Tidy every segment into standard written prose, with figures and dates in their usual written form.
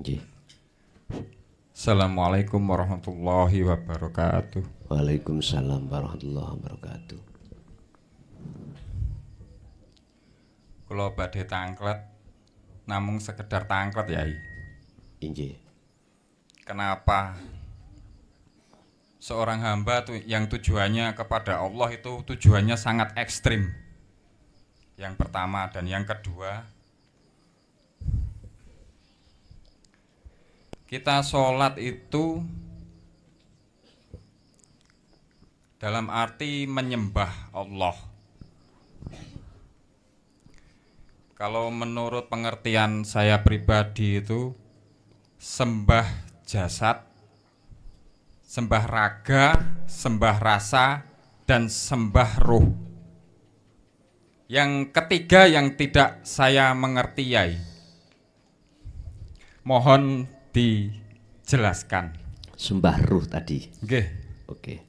Nggih. Assalamualaikum warahmatullahi wabarakatuh. Waalaikumsalam warahmatullahi wabarakatuh. Kula badhe tangklet namung sekedar tangklet Yai. Nggih. Kenapa seorang hamba yang tujuannya kepada Allah itu tujuannya sangat ekstrim? Yang pertama dan yang kedua, kita sholat itu dalam arti menyembah Allah. Kalau menurut pengertian saya pribadi itu sembah jasad, sembah raga, sembah rasa, dan sembah ruh. Yang ketiga yang tidak saya mengerti Yai, mohon dijelaskan. Sembah ruh tadi. Nggih. Oke.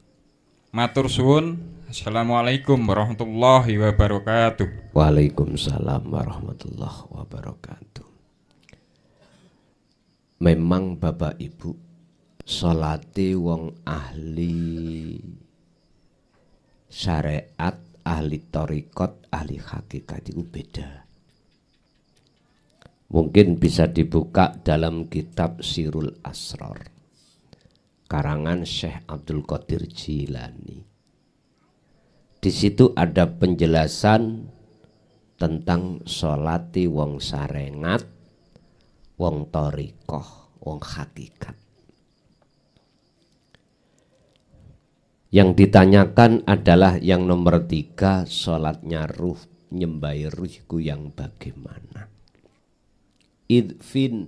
Matur suwun. Assalamualaikum warahmatullahi wabarakatuh. Waalaikumsalam warahmatullahi wabarakatuh. Memang Bapak Ibu, sholate wong ahli syariat, ahli thariqat, ahli hakikat itu beda. Mungkin bisa dibuka dalam kitab Sirul Asrar karangan Syekh Abdul Qadir Jilani. Di situ ada penjelasan tentang sholati wong sarengat, wong thariqah, wong hakikat. Yang ditanyakan adalah yang nomor 3, sholatnya ruh, nyembahi ruhku yang bagaimana? Idfin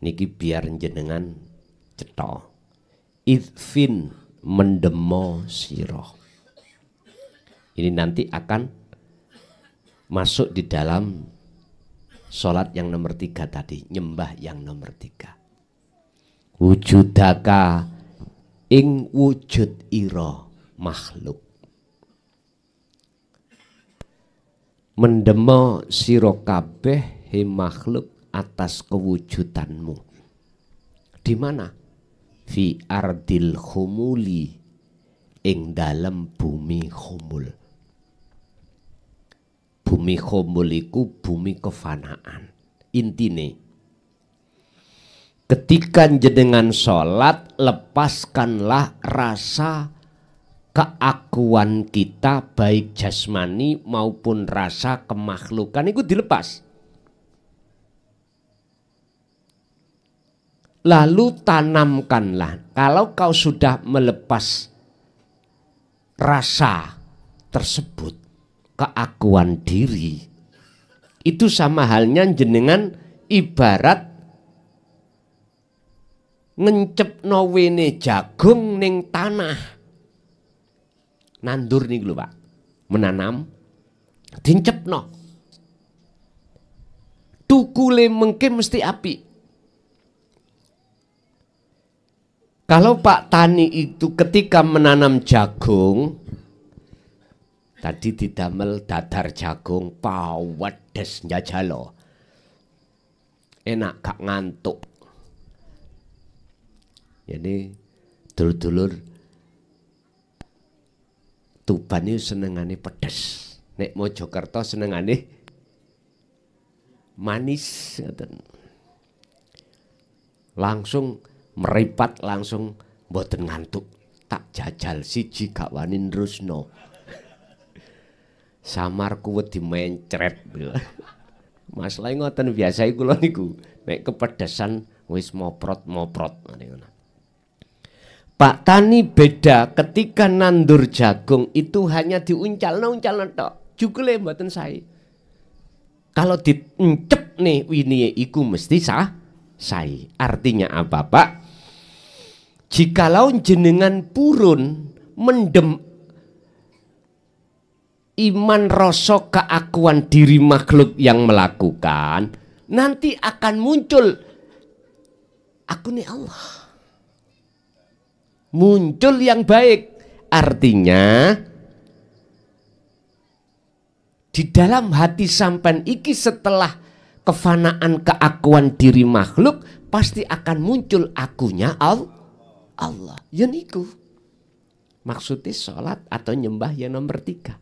niki biar jenengan cetha. Idfin mendemo siroh. Ini nanti akan masuk di dalam sholat yang nomor 3 tadi, nyembah yang nomor 3. Wujudaka ing wujud ira makhluk. Mendemo sira kabeh he makhluk atas kewujudanmu. Di mana? Fi ardil khumuli, ing dalam bumi khumul. Bumi khumul iku bumi kefanaan. Intine, ketika jenengan sholat, lepaskanlah rasa keakuan kita baik jasmani maupun rasa kemakhlukan itu dilepas. Lalu tanamkanlah, kalau kau sudah melepas rasa tersebut, keakuan diri, itu sama halnya jenengan ibarat ngencepno wene jagung ning tanah. Nandur nih lho Pak, menanam, dincepno. Tukule mengke mesti api. Kalau Pak Tani itu ketika menanam jagung, tadi didamel dadar jagung, pawedes njajalo. Enak gak ngantuk. Jadi dulur-dulur Tuban itu senengane pedes. Nek Mojokerto senengane manis. Langsung meripat, langsung mboten ngantuk. Tak jajal siji gak wani nerusno. Samarku wedi mencret. Masalah ngoten biasa kula niku. Nek kepedesan wis moprot-moprot. Pak Tani beda, ketika nandur jagung itu hanya diuncal tok. Jugule mboten sae. Kalau diencep nih winiye iku mesti sae. Artinya apa, Pak? Jikalau jenengan purun mendem iman rasa keakuan diri makhluk yang melakukan, nanti akan muncul aku nih Allah. Muncul yang baik. Artinya di dalam hati sampan iki setelah kefanaan keakuan diri makhluk, pasti akan muncul akunya Allah. Ya niku maksudnya sholat atau nyembah yang nomor 3.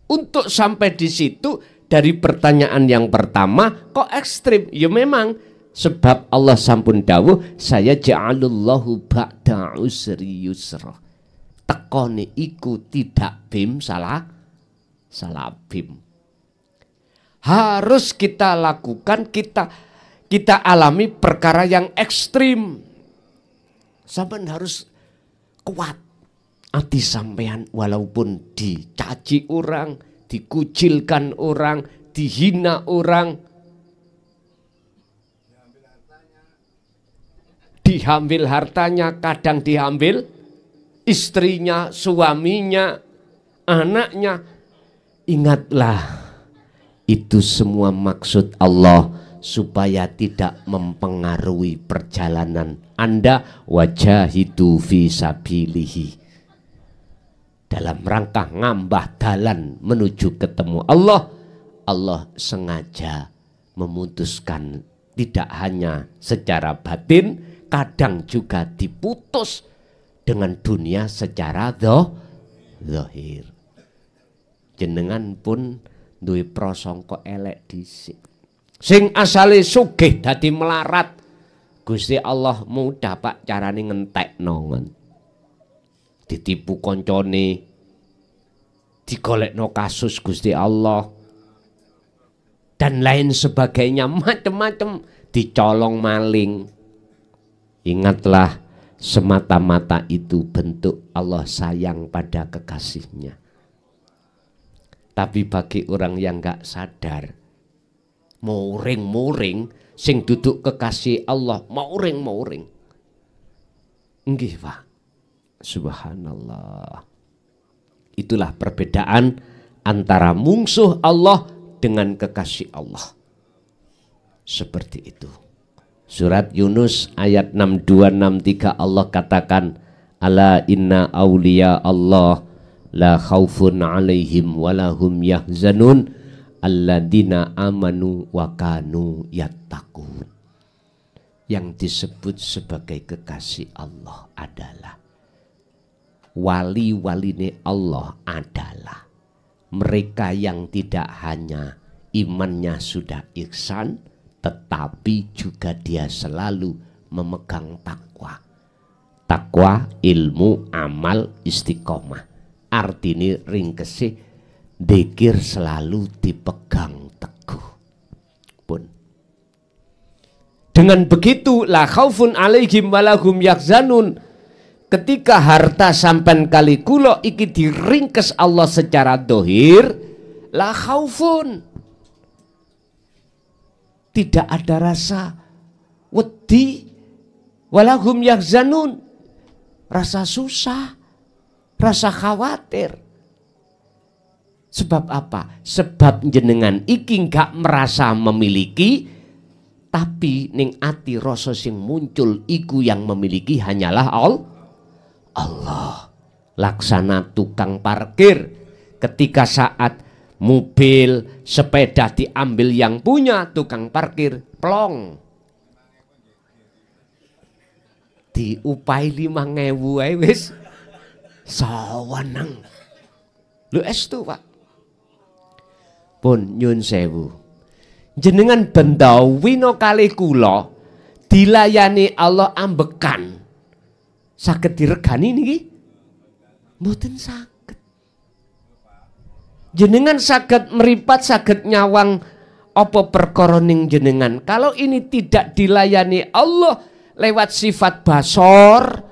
Untuk sampai di situ, dari pertanyaan yang pertama kok ekstrim? Ya memang, sebab Allah sampun dawuh, saya ja'alullahu ba'da usri yusra. Tekone iku tidak bim salah bim. Harus kita lakukan, kita alami perkara yang ekstrim. Sampai harus kuat hati sampean, walaupun dicaci orang, dikucilkan orang, dihina orang, diambil hartanya, kadang diambil istrinya, suaminya, anaknya. Ingatlah, itu semua maksud Allah supaya tidak mempengaruhi perjalanan Anda. Wajahidu fi sabilihi, dalam rangka ngambah dalan menuju ketemu Allah. Allah sengaja memutuskan tidak hanya secara batin, kadang juga diputus dengan dunia secara zahir. Jenengan pun duwe prasangka elek dhisik. Sing asale sugih dadi melarat, Gusti Allah mudah Pak carane ngentekno ngon. Ditipu koncone, digolekno kasus Gusti Allah, dan lain sebagainya, macam-macam, dicolong maling. Ingatlah, semata-mata itu bentuk Allah sayang pada kekasihnya. Tapi bagi orang yang gak sadar, muring-muring, sing duduk kekasih Allah, muring-muring. Nggih Pak. Subhanallah. Itulah perbedaan antara mungsuh Allah dengan kekasih Allah. Seperti itu. Surat Yunus ayat 6263 Allah katakan, ala inna awliya Allah la khaufun alaihim walahum yahzanun alladzina amanu wa kanu yattaqun. Yang disebut sebagai kekasih Allah adalah wali-waline Allah adalah mereka yang tidak hanya imannya sudah ihsan, tetapi juga dia selalu memegang takwa. Takwa, ilmu, amal, istiqomah. Artinya ringkesi dzikir selalu dipegang teguh. Pun dengan begitu la khaufun alaihim walahum yahzanun. Ketika harta sampan kali kulo iki diringkes Allah secara dohir, la khaufun, tidak ada rasa wedi, walahum yahzanun, rasa susah, rasa khawatir. Sebab apa? Sebab jenengan iki gak merasa memiliki, tapi ning ati rasa sing muncul iku yang memiliki hanyalah Allah. Laksana tukang parkir, ketika saat mobil, sepeda diambil yang punya, tukang parkir plong, diupai 5.000 ae wis saweneng. Lu estu Pak. Pun nyun sewu, jenengan bendawino kali kula dilayani Allah ambekan, saged diregani niki? Mboten saged. Jenengan saged meripat, saged nyawang apa perkara ning jenengan. Kalau ini tidak dilayani Allah lewat sifat basor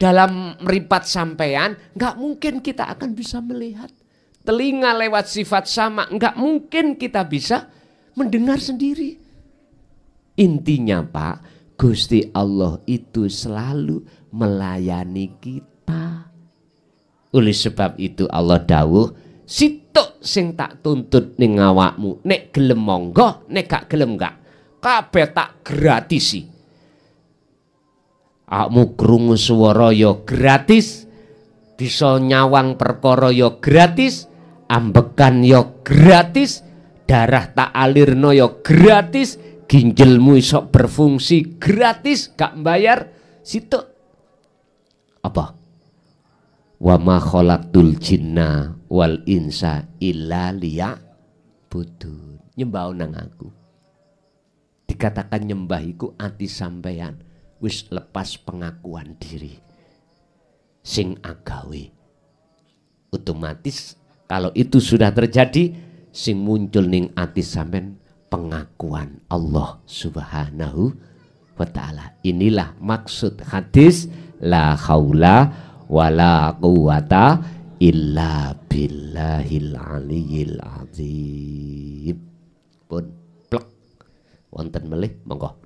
dalam meripat sampean, nggak mungkin kita akan bisa melihat. Telinga lewat sifat sama, nggak mungkin kita bisa mendengar sendiri. Intinya Pak, Gusti Allah itu selalu melayani kita. Oleh sebab itu Allah dawuh, sitok sing tak tuntut ning awakmu, nek gelem monggo, nek gak gelem gak, kabeh tak gratisi. Awakmu krungu swara ya gratis, bisa nyawang perkara ya gratis, ambekan ya gratis, darah tak alirno yo gratis, ginjalmu iso berfungsi gratis, gak bayar situ. Apa? Wa ma khalaqtul jinna wal insa illa liya'budun. Nyembah nang aku. Dikatakan nyembah iku ati sampeyan wis lepas pengakuan diri. Sing agawe. Otomatis kalau itu sudah terjadi, sing muncul ning ati sampean pengakuan Allah Subhanahu wa ta'ala. Inilah maksud hadis la haula wala quwata illa billahil aliyil azim. Pun plek wonten melih monggo.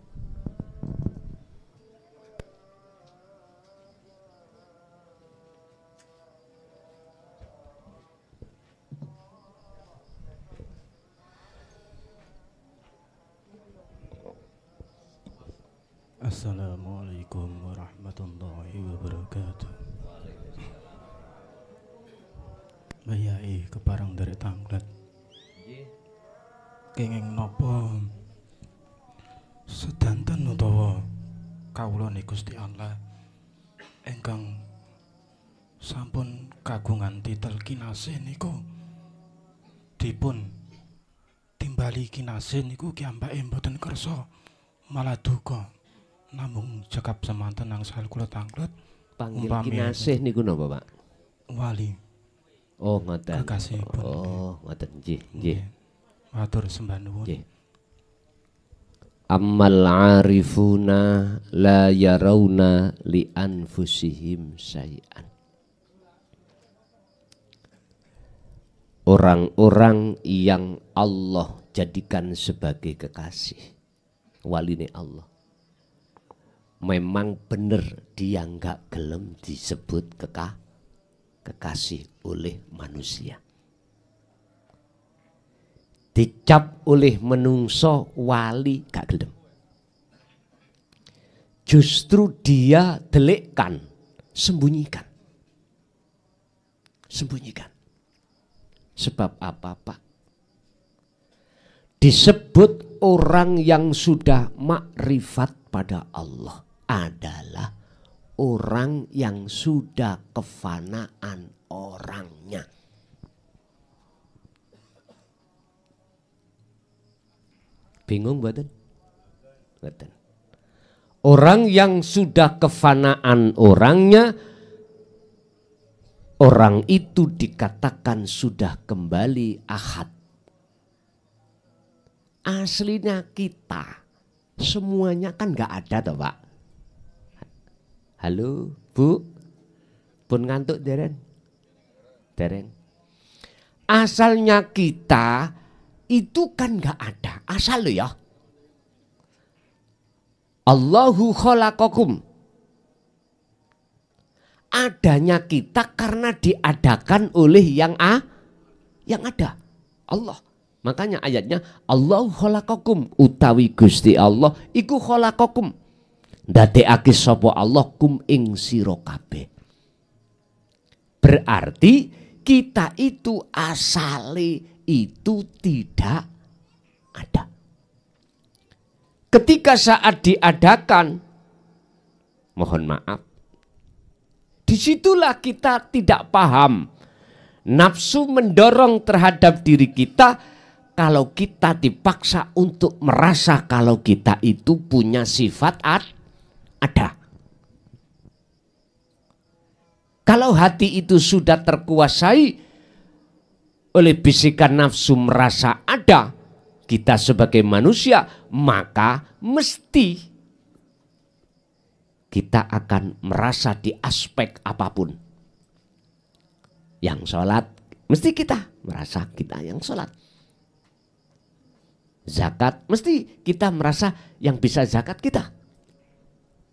Assalamualaikum warahmatullahi wabarakatuh. Bayai keparang dari tanglet. Kenging nopo sedanten utawa kawula ni Gusti Allah ingkang sampun kagungan titel kinasih niku dipun timbali kinasih niku kiambake mboten kersa malah duka. Namung cekap semanten angsal kula tanglet Panggil kinasih niku napa, Pak? Wali. Oh, ngoten. Kekasihipun. Oh, ngoten nggih, nggih. Matur sembah nuwun. Nggih. Ammal arifuna la yarawna li anfusihim syai'an. Orang-orang yang Allah jadikan sebagai kekasih, waline Allah, memang benar dia nggak gelem disebut kekasih oleh manusia. Dicap oleh menungso wali gak gelem. Justru dia delikkan, sembunyikan. Sembunyikan. Sebab apa, Pak? Disebut orang yang sudah makrifat pada Allah adalah orang yang sudah kefanaan orangnya. Bingung mboten? Mboten. Orang yang sudah kefanaan orangnya, orang itu dikatakan sudah kembali ahad. Aslinya kita semuanya kan nggak ada toh, Pak. Halo, Bu. Pun ngantuk deren? Deren. Asalnya kita itu kan nggak ada. Asal lo ya. Allahu khalaqakum. Adanya kita karena diadakan oleh yang ada. Allah. Makanya ayatnya Allahu khalaqakum, utawi Gusti Allah iku khalaqakum. Ndadekake sapa Allah kum ing sira kabeh. Berarti kita itu asale itu tidak ada. Ketika saat diadakan, mohon maaf, disitulah kita tidak paham. Nafsu mendorong terhadap diri kita. Kalau kita dipaksa untuk merasa kalau kita itu punya sifat ada. Kalau hati itu sudah terkuasai oleh bisikan nafsu merasa ada, kita sebagai manusia, maka mesti kita akan merasa di aspek apapun. Yang sholat, mesti kita merasa kita yang sholat. Zakat, mesti kita merasa yang bisa zakat kita.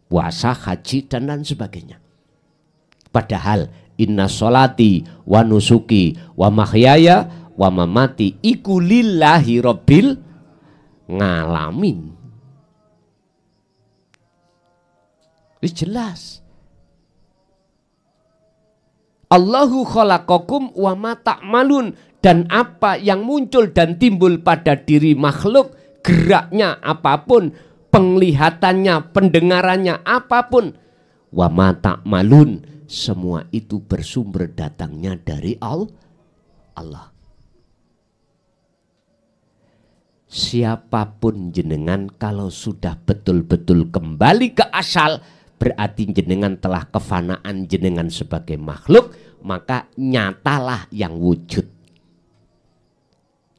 Puasa, haji, dan lain sebagainya. Padahal inna sholati wa nusuki wa mahyaya wa mamati iku lillahi rabbil ngalamin. Wis jelas. Allahu khalaqakum wa ma ta'malun. dan apa yang muncul dan timbul pada diri makhluk, geraknya apapun, penglihatannya, pendengarannya apapun, wa ma ta'malun, semua itu bersumber datangnya dari Allah. Siapapun jenengan kalau sudah betul-betul kembali ke asal, berarti jenengan telah kefanaan jenengan sebagai makhluk, maka nyatalah yang wujud.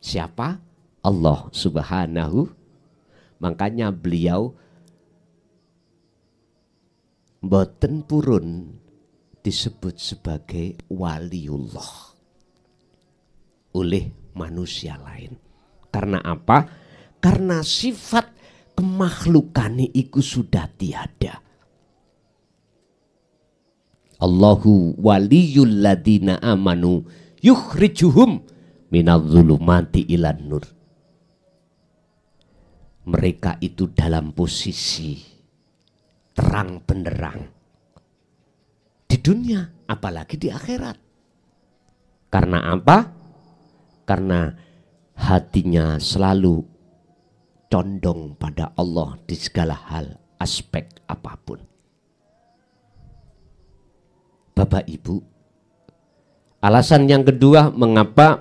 Siapa? Allah Subhanahu. Makanya beliau mboten purun disebut sebagai waliullah oleh manusia lain. Karena apa? Karena sifat kemakhlukane iku sudah tiada. Allahu waliyul ladina amanu yukhrijuhum minadh-dhulumati ilan nur. Mereka itu dalam posisi terang benderang di dunia, apalagi di akhirat. Karena apa? Karena hatinya selalu condong pada Allah di segala hal, aspek apapun. Bapak Ibu, alasan yang kedua mengapa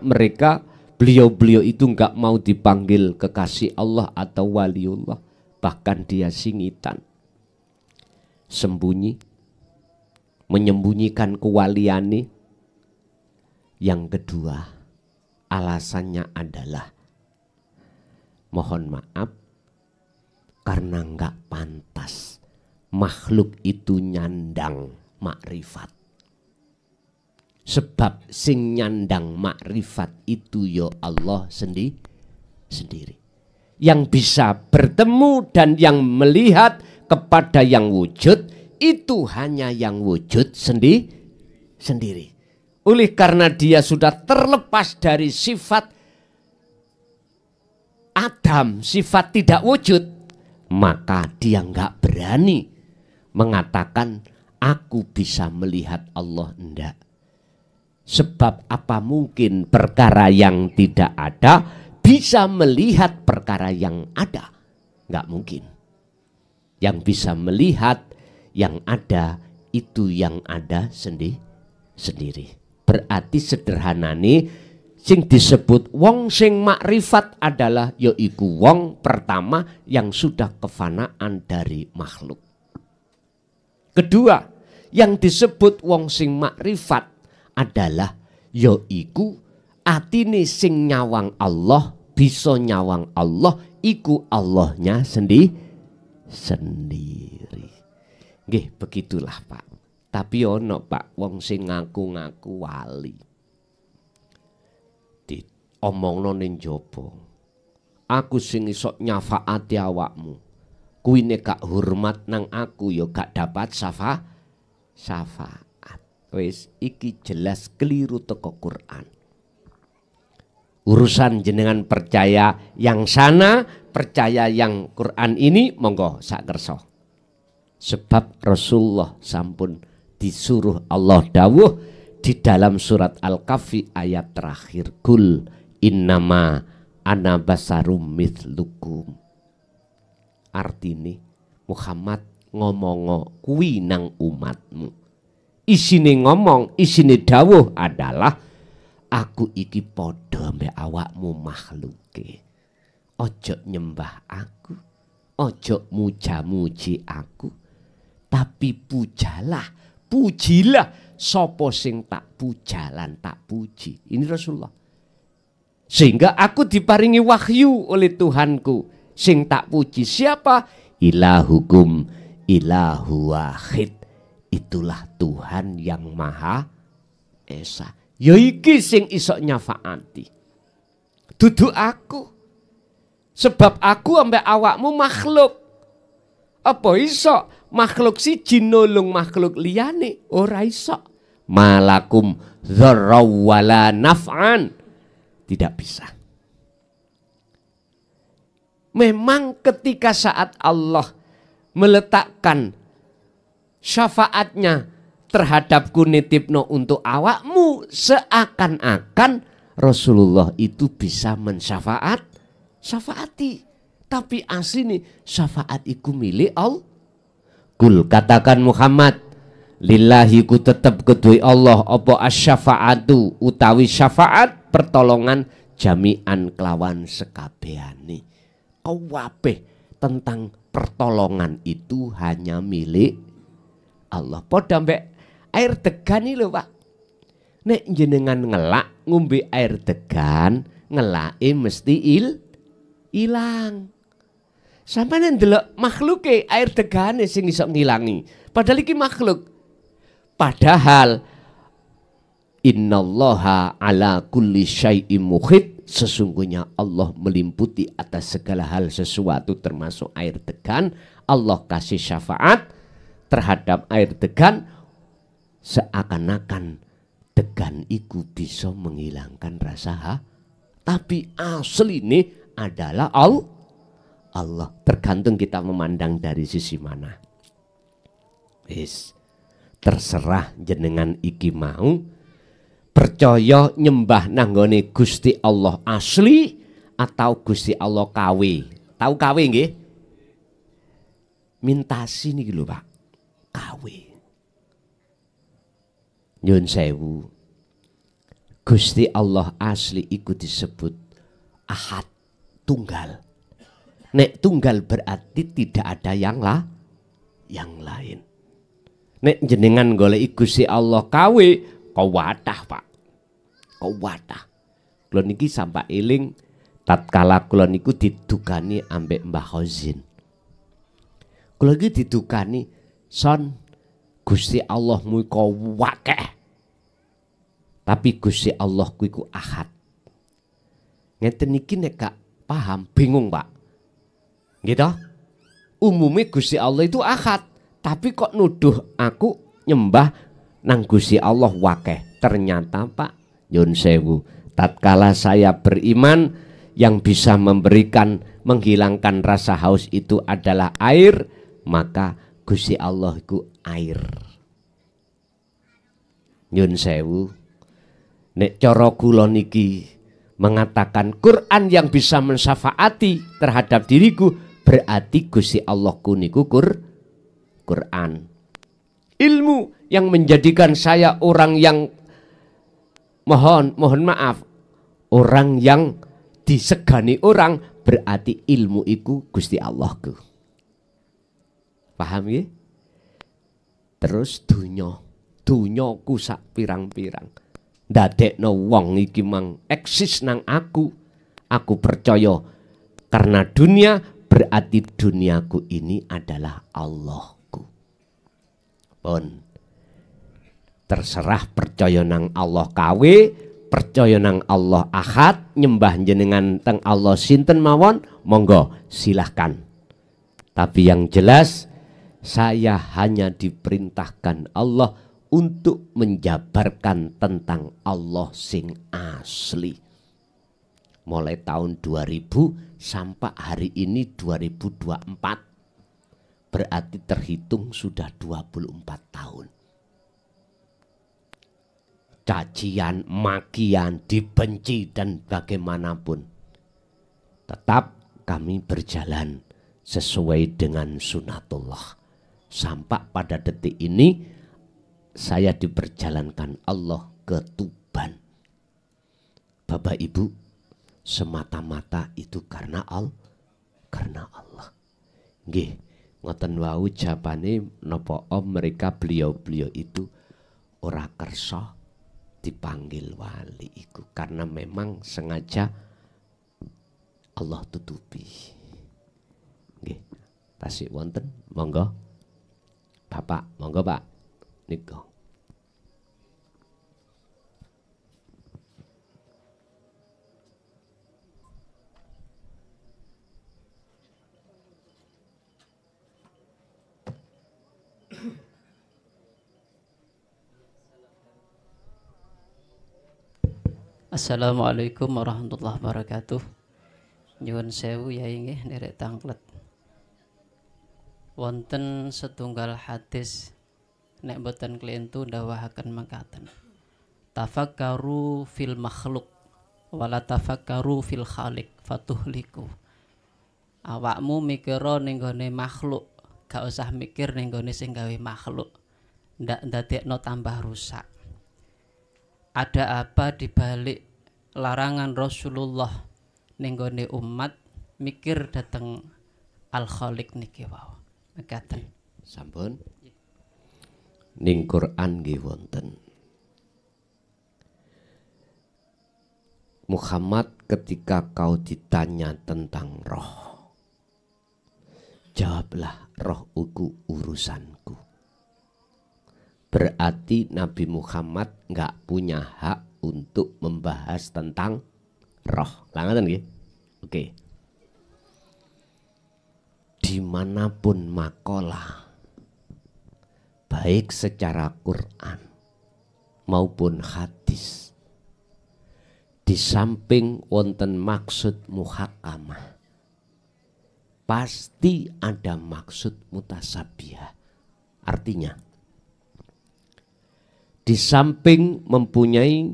beliau-beliau itu enggak mau dipanggil kekasih Allah atau waliullah, bahkan dia singitan, sembunyi, menyembunyikan kewaliane. Yang kedua, alasannya adalah mohon maaf karena enggak pantas makhluk itu nyandang makrifat. Sebab sing nyandang makrifat itu ya Allah sendiri. Yang bisa bertemu dan yang melihat kepada yang wujud itu hanya yang wujud sendiri. Oleh karena dia sudah terlepas dari sifat Adam, sifat tidak wujud, maka dia enggak berani mengatakan aku bisa melihat Allah, enggak. Sebab apa mungkin perkara yang tidak ada bisa melihat perkara yang ada? Enggak mungkin. Yang bisa melihat yang ada itu yang ada sendiri. Berarti sederhanane sing disebut wong sing makrifat adalah yaiku wong pertama yang sudah kefanaan dari makhluk. Kedua, yang disebut wong sing makrifat adalah yaiku atine sing nyawang Allah, bisa nyawang Allah, iku Allahnya sendiri. Nggih, begitulah Pak. Tapi ono Pak wong sing ngaku-ngaku wali. Diomongno ning jaba. Aku sing iso nyafaati awakmu. Kuwi nek gak hormat nang aku ya gak dapat syafaat. Wis iki jelas keliru teko Quran. Urusan jenengan percaya yang sana, percaya yang Quran ini monggo sak kersa. Sebab Rasulullah sampun disuruh Allah dawuh di dalam surat Al-Kahfi ayat terakhir, kul innama ana basarum mithlukum. Artine Muhammad ngomongo kuwi nang umatmu. Isine ngomong, isine dawuh adalah aku iki padha mbek awakmu makhluke. Ojo nyembah aku, ojo muja-muji aku, tapi pujilah sapa sing tak pujalan tak puji. Ini Rasulullah. Sehingga aku diparingi wahyu oleh Tuhanku. Sing tak puji siapa? Ilahukum ilahu wahid. Itulah Tuhan yang Maha Esa. Ya iki sing iso nyafaati. Dudu aku. Sebab aku ambek awakmu makhluk. Apa iso makhluk siji nulung makhluk liyane? Ora iso. Malakum dzarra wala naf'an. Tidak bisa. Memang ketika saat Allah meletakkan syafaatnya terhadapku nitipno untuk awakmu, seakan-akan Rasulullah itu bisa syafaati. Tapi asli nih syafaat iku milik Allah. Kul katakan Muhammad, lillahi ku tetep kedui Allah apa asyafaatu utawi syafaat pertolongan jami'an kelawan sekabehane. Kabeh tentang pertolongan itu hanya milik Allah. Padha mbek air degan iki lho Pak. Nek jenengan ngelak ngombe air degan, ngelake mesti ilang. Sampeyan ndelok makhluke air degane sing iso ngilangi. Padahal iki makhluk. Padahal innallaha ala kulli syai'in muhit. Sesungguhnya Allah melimputi atas segala hal sesuatu termasuk air degan. Allah kasih syafaat terhadap air degan seakan-akan degan iku bisa menghilangkan rasa tapi asli ini adalah Allah. Tergantung kita memandang dari sisi mana. Terserah jenengan iki mau percaya nyembah nanggone Gusti Allah asli atau Gusti Allah KW. Tahu KW nggih? Mintasi niki lho Pak. KW. Nyun sewu. Gusti Allah asli iku disebut Ahad, tunggal. Nek tunggal berarti tidak ada yang lain. Nek jenengan golek Gusti Allah KW, kawadah Pak. Kawadah. Kula niki sampai eling tatkala kula niku didukani ambek Mbah Khozin. Kula iki didukani, "Son, Gusti Allahmu iku wakeh. Tapi Gusti Allahku iku Ahad." Ngeten niki nek gak paham bingung Pak. Gitu? Umumnya Gusti Allah itu Ahad, tapi kok nuduh aku nyembah nang Gusti Allah wakeh. Ternyata Pak, nyun sewu, tatkala saya beriman yang bisa memberikan menghilangkan rasa haus itu adalah air, maka Gusti Allah itu air. Nyun sewu, nek cara kula niki mengatakan Quran yang bisa mensyafaati terhadap diriku, berarti Gusti Allah niku Quran. Ilmu yang menjadikan saya orang yang mohon maaf, orang yang disegani orang, berarti ilmu iku Gusti Allahku. Paham ya? Terus dunyaku sak pirang-pirang. Ndadekno wong iki mang eksis nang aku percaya karena dunia berarti duniaku ini adalah Allahku. Pun terserah percaya nang Allah KW, percaya nang Allah Ahad, nyembah jenengan teng Allah sinten mawon, monggo silahkan. Tapi yang jelas saya hanya diperintahkan Allah untuk menjabarkan tentang Allah sing asli. Mulai tahun 2000 sampai hari ini 2024. Berarti terhitung sudah 24 tahun. Cacian, makian, dibenci dan bagaimanapun. Tetap kami berjalan sesuai dengan sunatullah. Sampai pada detik ini saya diperjalankan Allah ke Tuban. Bapak Ibu, semata-mata itu karena Allah. Nggih, ngoten wau jabane napa mereka beliau-beliau itu ora kersa dipanggil wali iku karena memang sengaja Allah tutupi. Nggih, tasik wonten, monggo. Bapak, monggo Pak. Niku. Assalamualaikum warahmatullahi wabarakatuh. Nyuwun sewu ya inggih nderek tanglet. Wonten setunggal hadis nek boten klientu ndawahaken mekaten. Tafakkaru fil makhluk wala tafakkaru fil khaliq fatuhliku. Awakmu mikira ning gone makhluk, gak usah mikir ning gone sing gawe makhluk. Ndak ndadekno tambah rusak. Ada apa di balik larangan Rasulullah ning gone umat mikir dateng Al-Khaliq niki wau. Mekaten. Sampun. Ning Quran nggih wonten. Muhammad, ketika kau ditanya tentang roh, jawablah, roh itu urusanku. Berarti Nabi Muhammad nggak punya hak untuk membahas tentang roh. Langaten nggih? Oke. Dimanapun makalah, baik secara Quran maupun hadis, di samping wonten maksud muhakamah, pasti ada maksud mutasabihah. Artinya, di samping mempunyai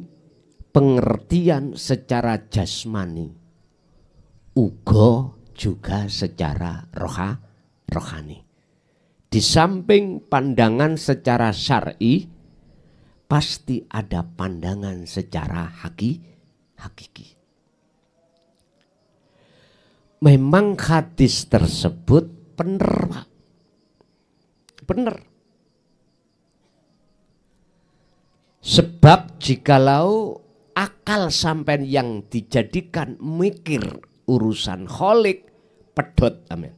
pengertian secara jasmani, uga juga secara rohani. Di samping pandangan secara syar'i, pasti ada pandangan secara hakiki. Memang hadis tersebut benar, Pak. Benar. Sebab jikalau akal sampean yang dijadikan mikir urusan kholik, pedot, amin.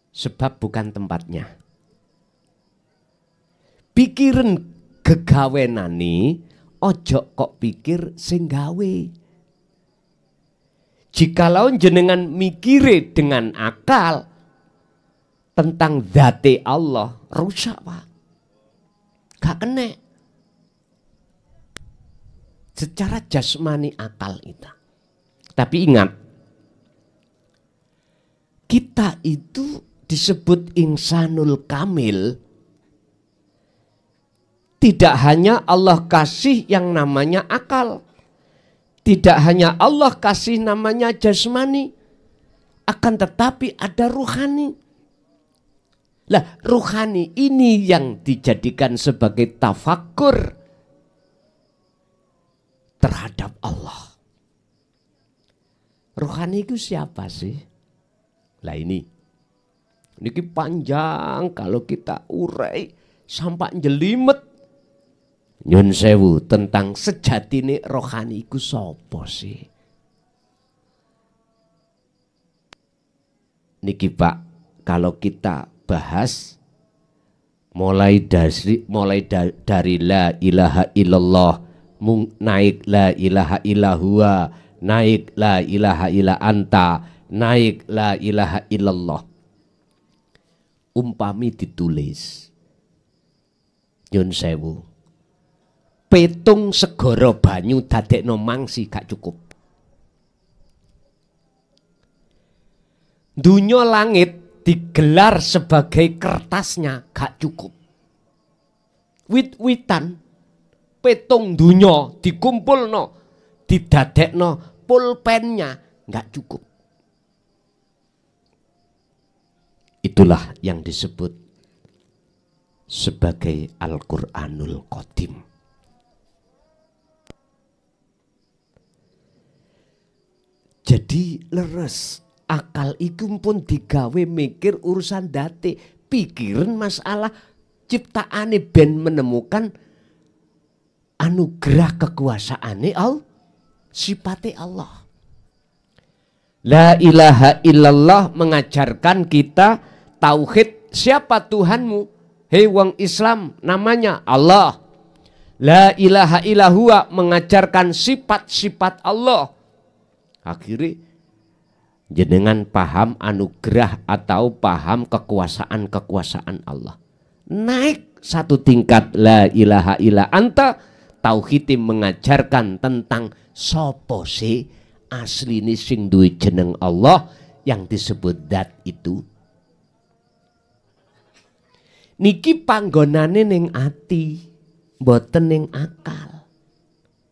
Sebab bukan tempatnya. Pikiran gegawenani, ojo kok pikir sing gawe. Jikalau jenengan mikire dengan akal tentang zati Allah, rusak, Pak. Gak kena. Secara jasmani akal kita. Tapi ingat, kita itu disebut insanul kamil. Tidak hanya Allah kasih yang namanya akal. Tidak hanya Allah kasih namanya jasmani. Akan tetapi ada ruhani. Lah, ruhani ini yang dijadikan sebagai tafakkur terhadap Allah. Ruhani itu siapa sih? Lah ini panjang kalau kita urai sampai jelimet. Nyun sewu tentang sejatine rohani iku sapa sih? Niki Pak, kalau kita bahas mulai dari la ilaha illallah, naik la ilaha illallah, naik la ilaha illa anta, naik la ilaha illallah. Umpami ditulis nyun sewu, petung segara banyu dadekno mangsi gak cukup. Dunya langit digelar sebagai kertasnya gak cukup. Wit-witan petung dunya dikumpulno didadekno pulpennya gak cukup. Itulah yang disebut sebagai Al-Qur'anul Qadim. Jadi leres, akal iku pun digawe mikir urusan date, pikiran masalah ciptaane ben menemukan anugerah kekuasaane Allah, sifate Allah. La ilaha illallah mengajarkan kita tauhid, siapa Tuhanmu? Hei wong Islam, namanya Allah. La ilaha illahua mengajarkan sifat-sifat Allah. Akhirnya jenengan paham anugerah atau paham kekuasaan Allah. Naik satu tingkat la ilaha illa anta, tauhid mengajarkan tentang sopo sih asline sing duwe jeneng Allah yang disebut zat itu. Niki panggonane ning ati, mboten ning akal.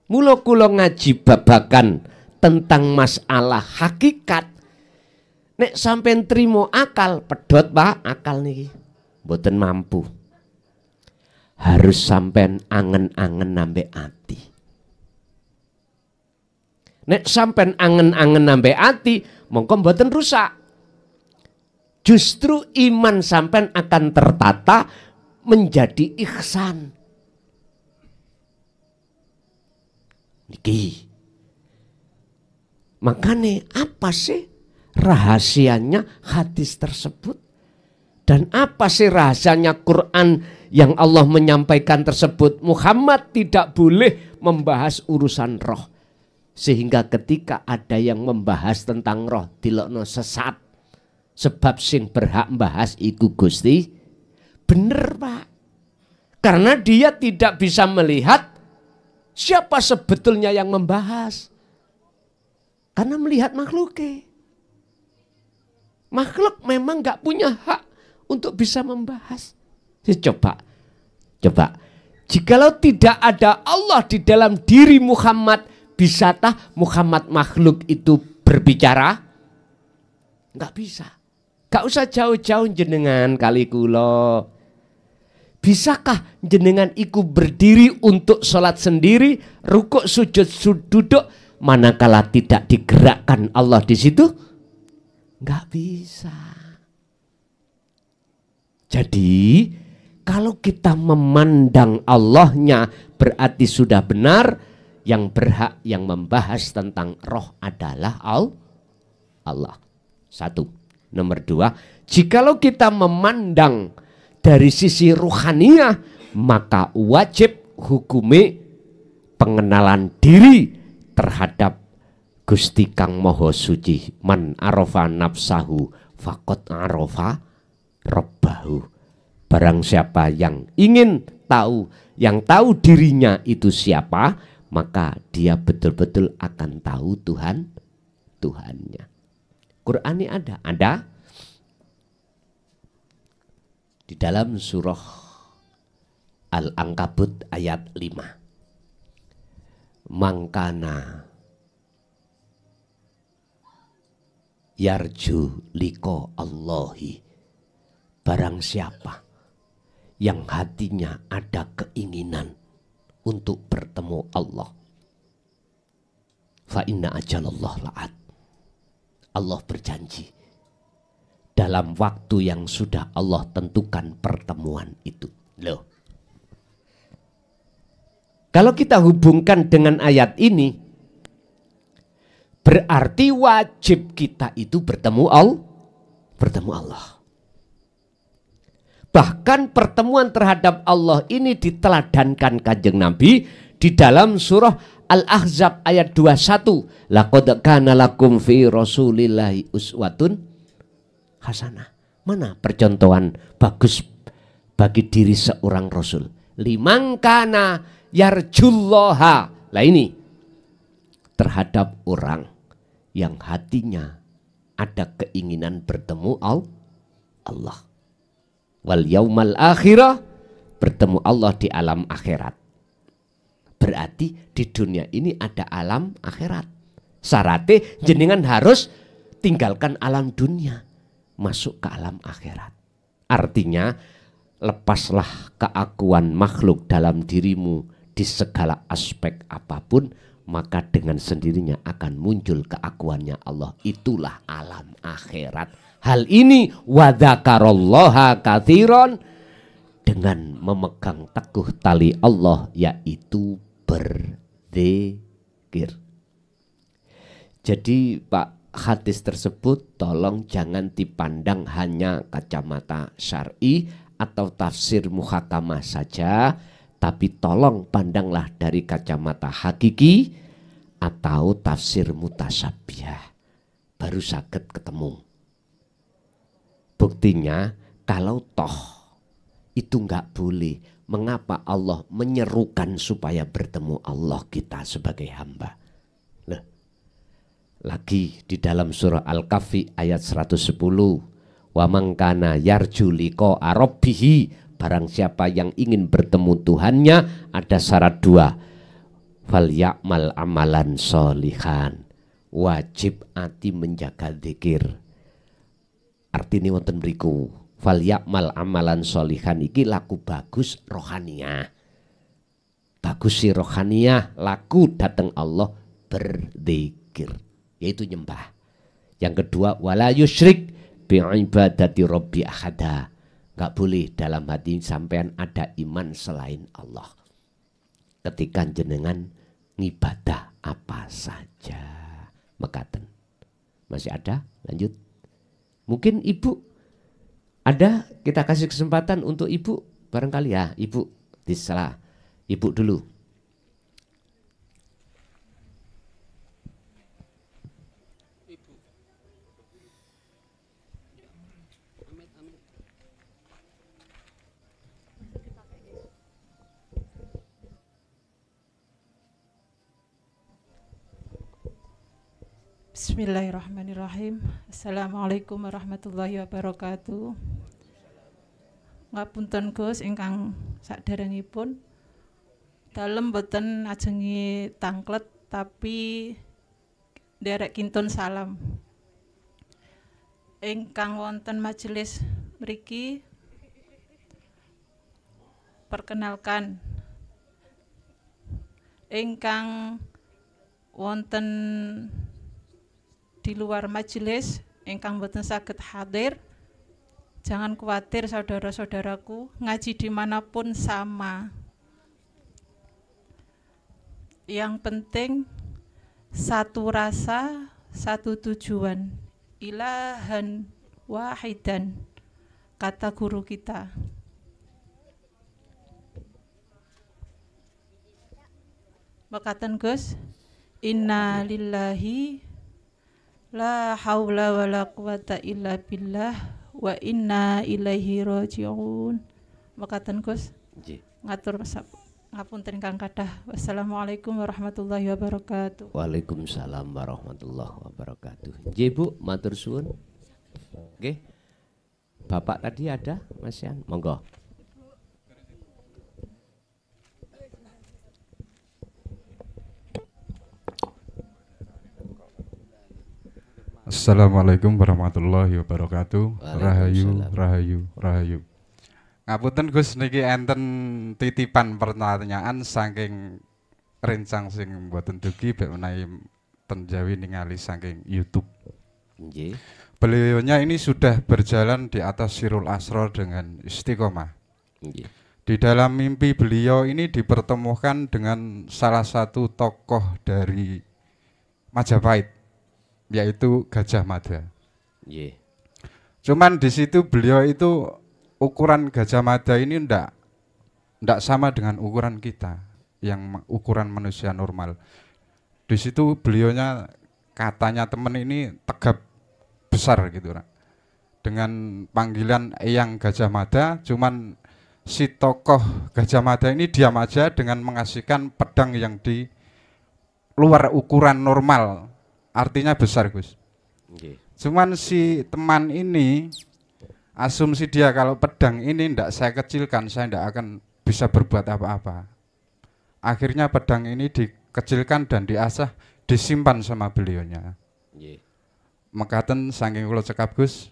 Mula kula ngaji babakan tentang masalah hakikat. Nek sampean trimo akal, pedhot Pak, akal niki mboten mampu. Harus sampean angen-angen nambe ati. Nek sampean angen-angen nambe ati, mongko mboten rusak. Justru iman sampean akan tertata menjadi ihsan. Niki. Makanya apa sih rahasianya hadis tersebut? Dan apa sih rahasianya Quran yang Allah menyampaikan tersebut? Muhammad tidak boleh membahas urusan roh. Sehingga ketika ada yang membahas tentang roh, dilokno sesat. Sebab sing berhak membahas iku Gusti. Bener Pak. Karena dia tidak bisa melihat siapa sebetulnya yang membahas. Karena melihat makhluknya. Makhluk memang gak punya hak untuk bisa membahas. Coba. Jikalau tidak ada Allah di dalam diri Muhammad, bisakah Muhammad makhluk itu berbicara? Gak bisa. Gak usah jauh-jauh jenengan kali kula. Bisakah jenengan iku berdiri untuk sholat sendiri, rukuk sujud duduk, manakala tidak digerakkan Allah di situ? Nggak bisa. Jadi kalau kita memandang Allahnya berarti sudah benar. Yang berhak yang membahas tentang roh adalah Allah. Satu. Nomor dua, jikalau kita memandang dari sisi ruhaniyah, maka wajib hukumi pengenalan diri terhadap Gusti Kang Maha Suci. Man arofa nafsahu faqad arofa rabbahu. Barang siapa yang ingin tahu, yang tahu dirinya itu siapa, maka dia betul-betul akan tahu Tuhannya. Quran ini ada di dalam surah Al-Ankabut ayat 5. Mangkana yarju liko Allahi. Barang siapa yang hatinya ada keinginan untuk bertemu Allah, fa inna ajalallah la'at. Allah berjanji dalam waktu yang sudah Allah tentukan pertemuan itu. Loh. Kalau kita hubungkan dengan ayat ini, berarti wajib kita itu bertemu Allah. Bahkan pertemuan terhadap Allah ini diteladankan Kanjeng Nabi di dalam surah Al-Ahzab ayat 21. Laqad kana lakum fi Rasulillahi uswatun hasanah. Mana percontohan bagus bagi diri seorang Rasul? Liman kana yarjullaha. Lah ini terhadap orang yang hatinya ada keinginan bertemu Allah. Wal yaumal akhirah, bertemu Allah di alam akhirat. Berarti di dunia ini ada alam akhirat. Syaratnya jenengan harus tinggalkan alam dunia, masuk ke alam akhirat. Artinya lepaslah keakuan makhluk dalam dirimu di segala aspek apapun, maka dengan sendirinya akan muncul keakuannya Allah. Itulah alam akhirat. Hal ini wadzakarallaha katsiran, dengan memegang teguh tali Allah, yaitu berzikir. Jadi Pak, hadis tersebut tolong jangan dipandang hanya kacamata syar'i atau tafsir muhakamah saja, tapi tolong pandanglah dari kacamata hakiki atau tafsir mutasabbihah, baru saged ketemu. Buktinya kalau toh itu nggak boleh, mengapa Allah menyerukan supaya bertemu Allah kita sebagai hamba? Loh. Lagi di dalam surah Al-Kahfi ayat 110. Wa man kana yarju liqa'a rabbih, barang siapa yang ingin bertemu Tuhannya, ada syarat dua. fal ya'mal amalan sholihan. Wajib ati menjaga zikir. Artine wonten mriku fal ya'mal amalan sholihan iki laku bagus rohaniyah. Bagus si rohaniyah laku datang Allah berzikir, yaitu nyembah. Yang kedua wala yusyrik bi ibadati rabbi ahada. Enggak boleh dalam hati sampean ada iman selain Allah. Ketika jenengan ngibadah apa saja. Mekaten. Masih ada? Lanjut. Mungkin ibu ada, kita kasih kesempatan untuk ibu barangkali ya. Ibu disalah. Ibu dulu. Bismillahirrahmanirrahim. Assalamualaikum warahmatullahi wabarakatuh. Ngapunten Gus ingkang saderengipun dalem boten ajengi tangklet tapi derek kintun salam. Ingkang wonten majelis mriki perkenalkan, ingkang wonten di luar majelis ingkang boten saged hadir, jangan khawatir saudara-saudaraku, ngaji dimanapun sama. Yang penting satu rasa, satu tujuan, ilahan wahidan, kata guru kita. Makaten Gus, inna lillahi la haula wala quwata illa billah wa inna ilaihi raji'un. Makaten Gus, ngatur ngapunten ingkang kathah. Wassalamualaikum warahmatullahi wabarakatuh. Waalaikumsalam warahmatullahi wabarakatuh. Nggih Bu, matur suwun. Nggih. Bapak tadi ada, Mas Yan? Monggo. Assalamualaikum warahmatullahi wabarakatuh. Rahayu, rahayu, rahayu. Ngapunten Gus, niki enten titipan pertanyaan saking rencang sing mboten dugi bek menawi penjawi ningali saking YouTube. Nggih. Beliaunya ini sudah berjalan di atas Sirul Asrar dengan istiqomah. Nggih. Di dalam mimpi beliau ini dipertemukan dengan salah satu tokoh dari Majapahit, yaitu Gajah Mada. Nggih. Cuman di situ beliau itu ukuran Gajah Mada ini ndak sama dengan ukuran kita yang ukuran manusia normal. Di situ beliaunya katanya temen ini tegap besar gitu, dengan panggilan Eyang Gajah Mada. Cuman si tokoh Gajah Mada ini diam aja dengan mengasihkan pedang yang di luar ukuran normal, artinya besar Gus. Okay. Cuman si teman ini asumsi dia kalau pedang ini ndak saya kecilkan, saya ndak akan bisa berbuat apa-apa. Akhirnya pedang ini dikecilkan dan diasah, disimpan sama beliaunya. Yeah. Mekaten saking kula cekap Gus.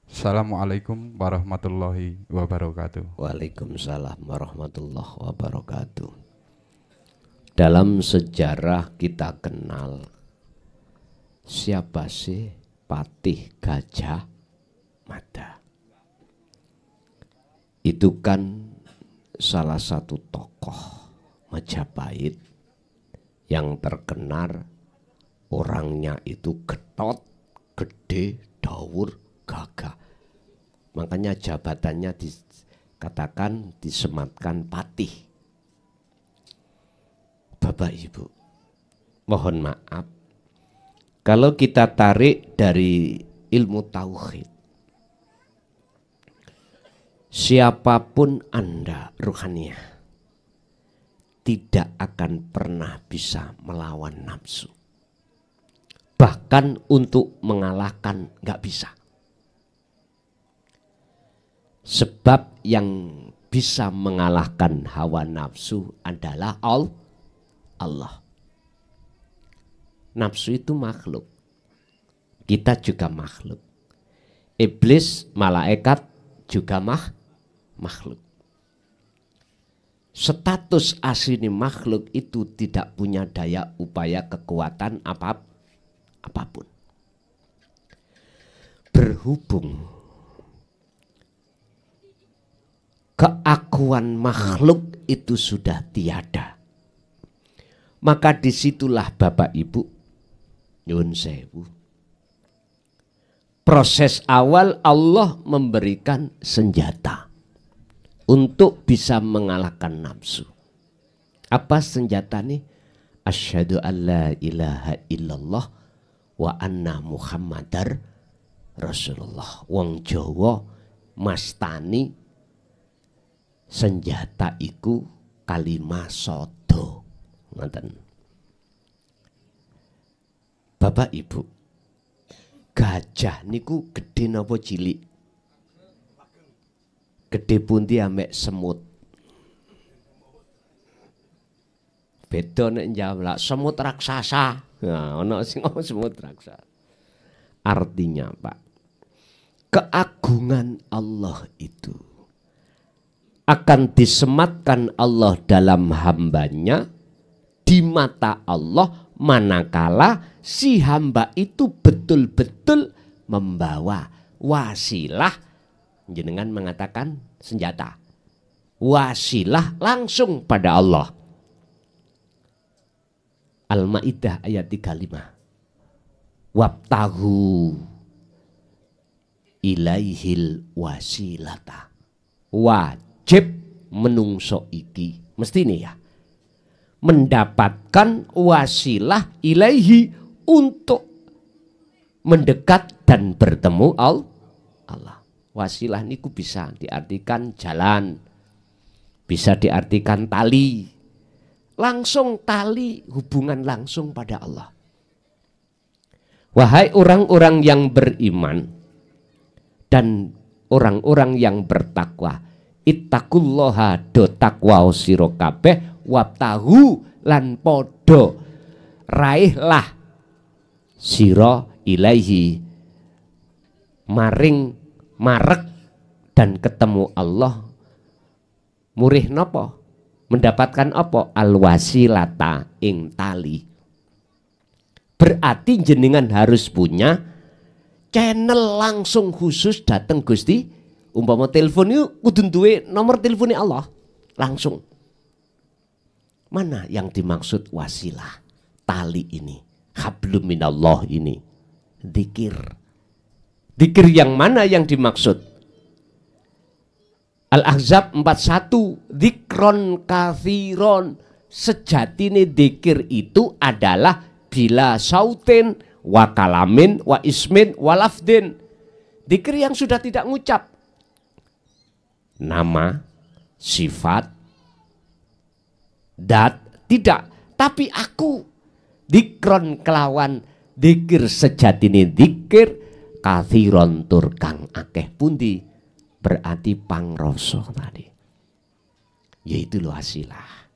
Assalamualaikum warahmatullahi wabarakatuh. Waalaikumsalam warahmatullahi wabarakatuh. Dalam sejarah kita kenal siapa sih Patih Gajah Mada. Itu kan salah satu tokoh Majapahit yang terkenal, orangnya itu getot, gede, daur, gagah. Makanya jabatannya dikatakan disematkan patih. Bapak Ibu, mohon maaf kalau kita tarik dari ilmu tauhid, siapapun Anda ruhaniah tidak akan pernah bisa melawan nafsu. Bahkan untuk mengalahkan nggak bisa. Sebab yang bisa mengalahkan hawa nafsu adalah Allah. Allah. Nafsu itu makhluk. Kita juga makhluk. Iblis, malaikat juga makhluk. Status asli makhluk itu tidak punya daya upaya kekuatan apapun. Berhubung keakuan makhluk itu sudah tiada, maka disitulah Bapak Ibu nyuwun sewu, proses awal Allah memberikan senjata untuk bisa mengalahkan nafsu. Apa senjata nih? Asyhadu an la ilaha illallah wa anna Muhammadar Rasulullah. Wong Jawa mastani senjata iku kalimah sodo. Ngoten. Bapak Ibu, gajah niku gede napa cilik? Gede pundi ambek semut. Beda nek njawab semut raksasa. Nah, ana sing ngomong semut raksasa. Artinya, Pak, keagungan Allah itu akan disematkan Allah dalam hambanya di mata Allah manakala si hamba itu betul-betul membawa wasilah. Jenengan mengatakan senjata, wasilah langsung pada Allah. Al-Maidah ayat 35. Wabtahu ilaihil wasilata. Wajib menungso iki, mesti nih ya, mendapatkan wasilah ilaihi, untuk mendekat dan bertemu Allah. Wasilah niku bisa diartikan jalan, bisa diartikan tali, langsung tali hubungan langsung pada Allah. Wahai orang-orang yang beriman dan orang-orang yang bertakwa, ittaqullaha do takwa sira kabeh, wabtahu lan podo raihlah sira ilaihi maring marek dan ketemu Allah. Murih nopo? Mendapatkan apa? Al-wasilata ing tali. Berarti jenengan harus punya channel langsung khusus datang Gusti. Umpama telepon itu kudu duwe nomor teleponnya Allah langsung. Mana yang dimaksud wasilah? Tali ini, hablum minallah ini, zikir. Zikir yang mana yang dimaksud? Al-Ahzab 41, zikron kathiron. Sejatine zikir itu adalah bila sautin wa kalamin wa ismin wa lafdin. Zikir yang sudah tidak ngucap nama, sifat, dat, tidak, tapi aku zikron kelawan zikir sejatine zikir kathiron tur kang akeh pundi, berarti pangrasa tadi, yaitu wasilah.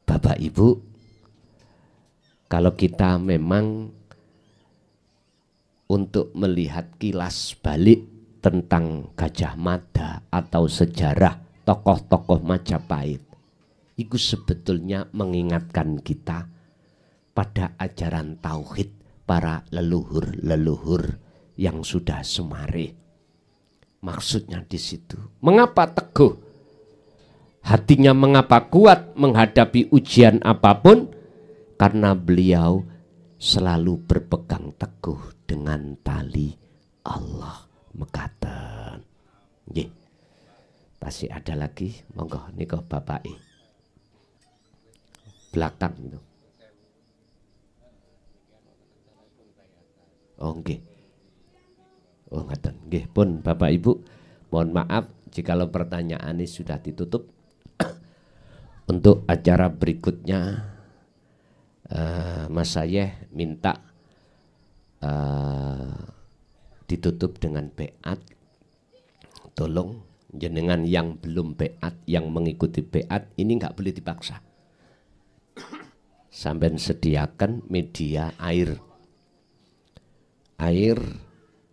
Bapak Ibu, kalau kita memang untuk melihat kilas balik tentang Gajah Mada atau sejarah tokoh-tokoh Majapahit, itu sebetulnya mengingatkan kita pada ajaran tauhid para leluhur-leluhur yang sudah semare. Maksudnya di situ. Mengapa teguh? Hatinya mengapa kuat menghadapi ujian apapun? Karena beliau selalu berpegang teguh dengan tali Allah. Mekaten. Nggih. Tasih ada lagi, monggo nika Bapak belakang itu. Oh nggih. Oh ngaten. Nggih pun Bapak Ibu, mohon maaf jikalau pertanyaan ini sudah ditutup. Untuk acara berikutnya Mas Sayeh minta ditutup dengan beat. Tolong jenengan yang belum beat, yang mengikuti beat ini nggak boleh dipaksa. sampean sediakan media air. Air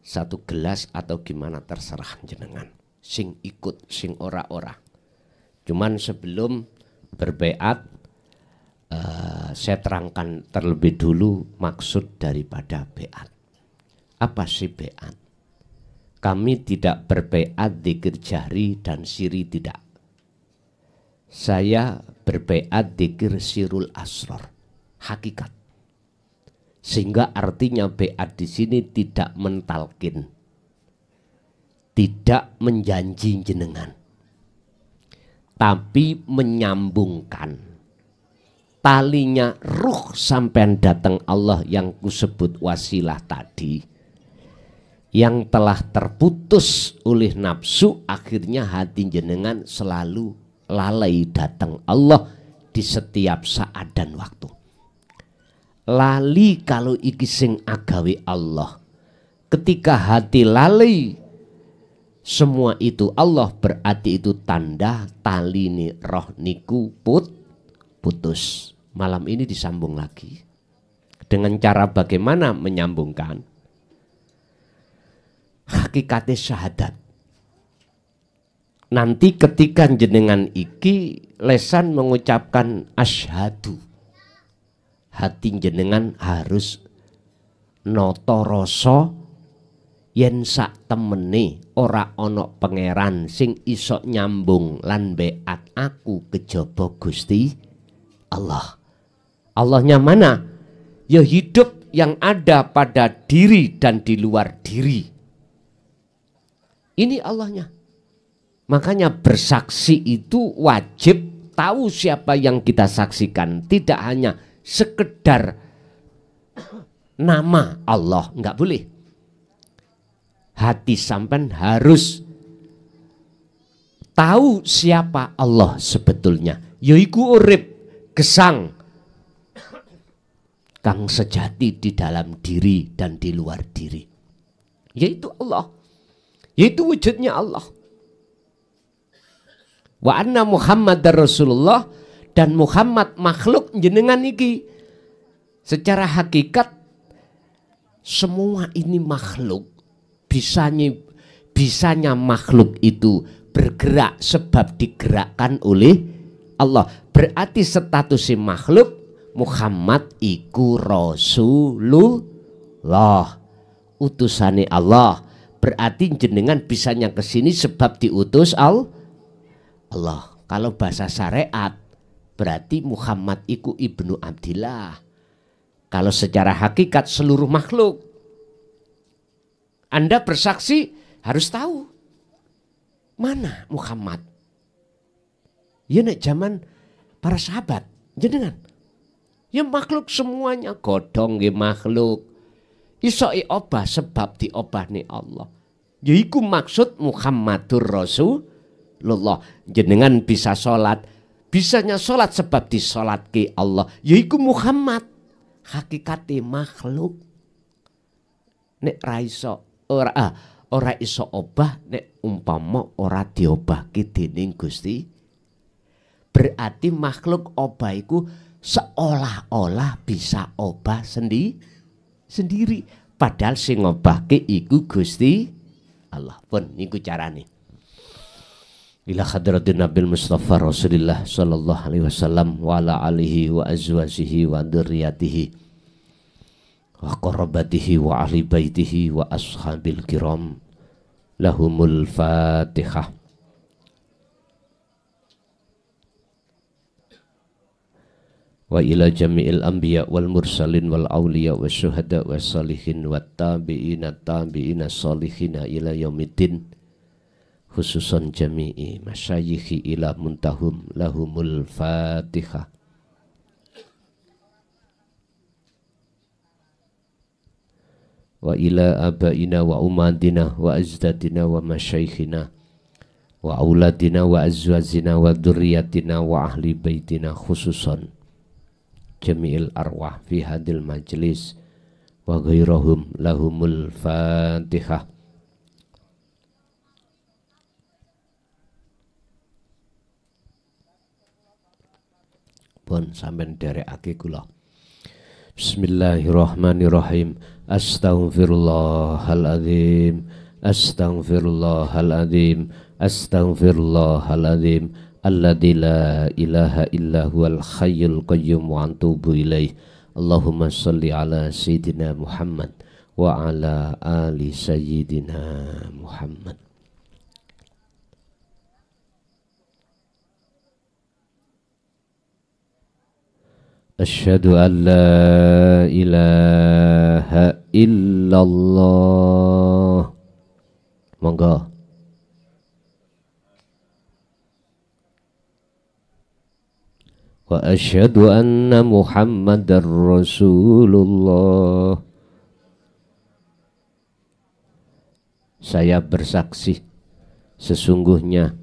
1 gelas atau gimana terserah jenengan. Sing ikut, sing ora-ora. Cuman sebelum berbaiat saya terangkan terlebih dulu maksud daripada baiat. Apa sih baiat? Kami tidak berbaiat dzikir jahri dan siri, tidak. Saya berbaiat dzikir sirul asrar, hakikat. Sehingga artinya baiat di sini tidak mentalkin, tidak menjanji jenengan, tapi menyambungkan talinya ruh sampean datang Allah yang kusebut wasilah tadi, yang telah terputus oleh nafsu, akhirnya hati jenengan selalu lalai datang Allah di setiap saat dan waktu. Lali kalau iki sing agawe Allah. Ketika hati lalai semua itu Allah, berarti itu tanda tali ni roh niku putus. Malam ini disambung lagi. Dengan cara bagaimana menyambungkan? Hakikatnya syahadat. Nanti ketika jenengan iki lesan mengucapkan asyhadu, hati jenengan harus noto rasa yen sak temene ora ono pangeran sing iso nyambung lan beat aku kejaba Gusti Allah. Allahnya mana? Ya hidup yang ada pada diri dan di luar diri. Ini Allahnya. Makanya bersaksi itu wajib tahu siapa yang kita saksikan. Tidak hanya sekedar nama Allah, enggak boleh. Hati sampean harus tahu siapa Allah sebetulnya. Yaiku urip gesang kang sejati di dalam diri dan di luar diri. Yaitu Allah. Yaitu wujudnya Allah. Wa anna Muhammadar Rasulullah, dan Muhammad makhluk jenengan iki. Secara hakikat semua ini makhluk. Bisanya makhluk itu bergerak sebab digerakkan oleh Allah. Berarti statusnya makhluk, Muhammad iku Rasulullah, utusane Allah. Berarti jenengan bisanya kesini sebab diutus Allah. Kalau bahasa syariat berarti Muhammad iku ibnu Abdillah. Kalau secara hakikat seluruh makhluk. Anda bersaksi harus tahu mana Muhammad. Ya nek zaman para sahabat jenengan, ya makhluk semuanya, godhong nggih makhluk. Iso obah sebab diobahne Allah. Yaiku maksud Muhammadur Rasulullah. Jenengan bisa sholat, bisanya sholat sebab disolatke Allah. Yaiku Muhammad. Hakikate makhluk. Nek ra iso ora iso obah nek umpama ora diobahke dening Gusti. Berarti makhluk obah iku seolah-olah bisa obah sendiri. Padahal sing ngobahke iku Gusti Allah. Pun niku carane. Ila hadratin Nabil Mustafa Rasulullah sallallahu alaihi wasallam wa ala alihi wa azwajihi wa dzurriyyatihi wa qarabatihi wa ahli baitihi wa ashabil kiram. Lahumul Fatihah. Wa ila jami'il anbiya wal mursalin wal awliya wa syuhada wa salihin wa tabi'ina salihina ila yaumiddin, khususan jami'i masyayikhi ila muntahum. Lahumul Fatihah. Wa ila abaina wa umadina wa ajdadina wa masyayikhina wa auladina wa azwazina wa dzurriyyatina wa ahli baitina, khususan jami'il arwah fi hadil majlis wa ghairahum. Lahumul Fatihah. pun sampean derekake kula. Bismillahirrahmanirrahim. Astaghfirullahaladzim. Astaghfirullahaladzim. Astaghfirullahaladzim. Alladzi la ilaha illa huwal hayyul qayyum wa atubu ilaih. Allahumma shalli ala sayyidina Muhammad wa ala ali sayyidina Muhammad. Asyhadu an la ilaha illallah. Monggo. Wa asyhadu anna Muhammadar Rasulullah. Saya bersaksi sesungguhnya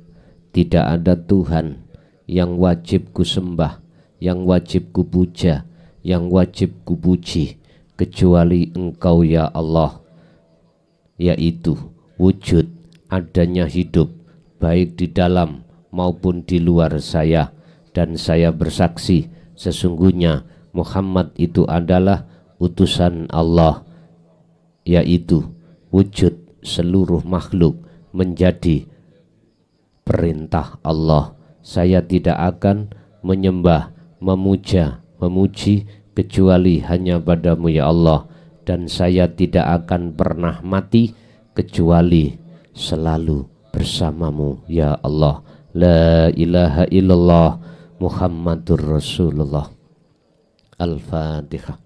tidak ada Tuhan yang wajib kusembah, yang wajib kupuja, yang wajib kupuji kecuali Engkau ya Allah, yaitu wujud adanya hidup baik di dalam maupun di luar saya. Dan saya bersaksi sesungguhnya Muhammad itu adalah utusan Allah, yaitu wujud seluruh makhluk menjadi perintah Allah. Saya tidak akan menyembah, memuja, memuji kecuali hanya padamu ya Allah. Dan saya tidak akan pernah mati kecuali selalu bersamamu ya Allah. La ilaha illallah Muhammadur Rasulullah. Al-Fatihah.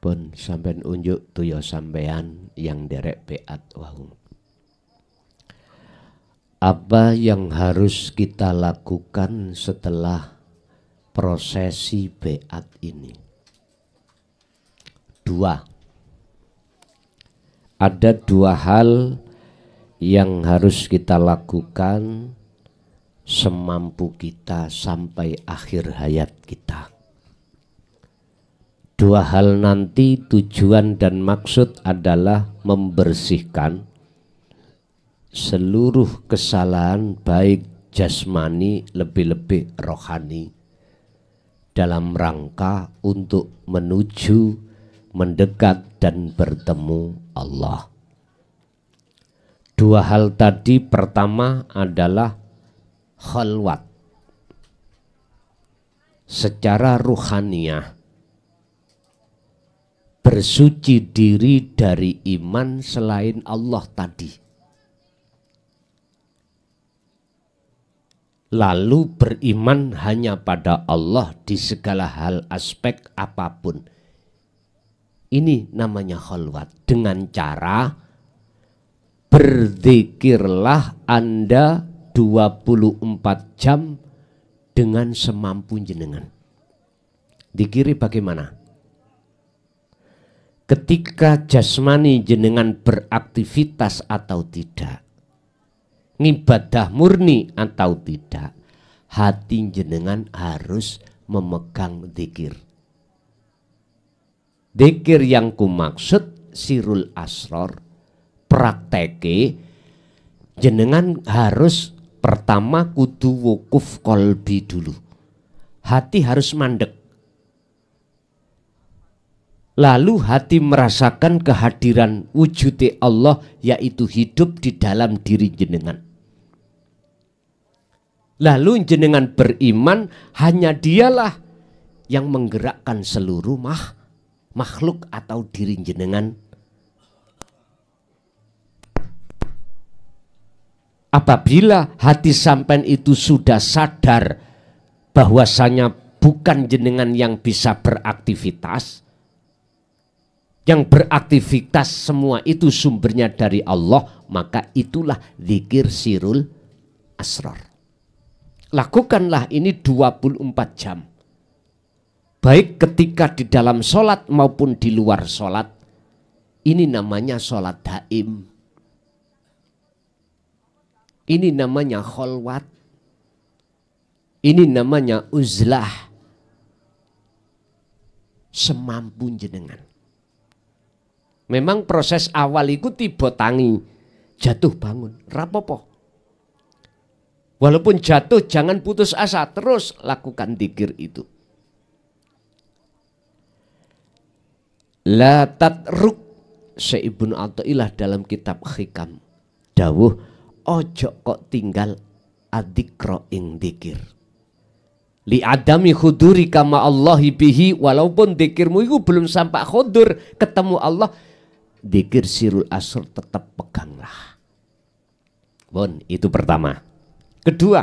Pun sampean unjuk tuya sampean yang derek beat wau. Apa yang harus kita lakukan setelah prosesi beat ini? Ada dua hal yang harus kita lakukan semampu kita sampai akhir hayat kita. Dua hal nanti tujuan dan maksud adalah membersihkan seluruh kesalahan baik jasmani lebih-lebih rohani dalam rangka untuk menuju mendekat dan bertemu Allah. Dua hal tadi, pertama adalah khalwat secara ruhaniyah, bersuci diri dari iman selain Allah tadi, lalu beriman hanya pada Allah di segala hal aspek apapun. Ini namanya khalwat. Dengan cara berzikirlah Anda 24 jam dengan semampu jenengan. Dikiri bagaimana? Ketika jasmani jenengan beraktivitas atau tidak, ngibadah murni atau tidak, hati jenengan harus memegang zikir. Zikir yang kumaksud sirul asror, prakteke jenengan harus pertama kudu wukuf kolbi dulu. Hati harus mandek. Lalu hati merasakan kehadiran wujud Allah, yaitu hidup di dalam diri jenengan. Lalu jenengan beriman hanya dialah yang menggerakkan seluruh makhluk atau diri jenengan. Apabila hati sampean itu sudah sadar bahwasanya bukan jenengan yang bisa beraktivitas, yang beraktivitas semua itu sumbernya dari Allah, maka itulah zikir sirul asrar. Lakukanlah ini 24 jam. Baik ketika di dalam sholat maupun di luar sholat. Ini namanya sholat daim. Ini namanya kholwat. Ini namanya uzlah. Semampu jenengan. Memang proses awal iku tiba tangi, jatuh bangun, rapopo. Walaupun jatuh jangan putus asa, terus lakukan dzikir itu. La tatruk, Ibnu Athaillah dalam kitab Hikam dawuh, ojo kok tinggal adzikra ing dzikir. Li adami khuduri kama Allahi bihi, walaupun dzikirmu itu belum sampai khudur ketemu Allah, dzikir sirul asr tetap peganglah. Bon, itu pertama. Kedua,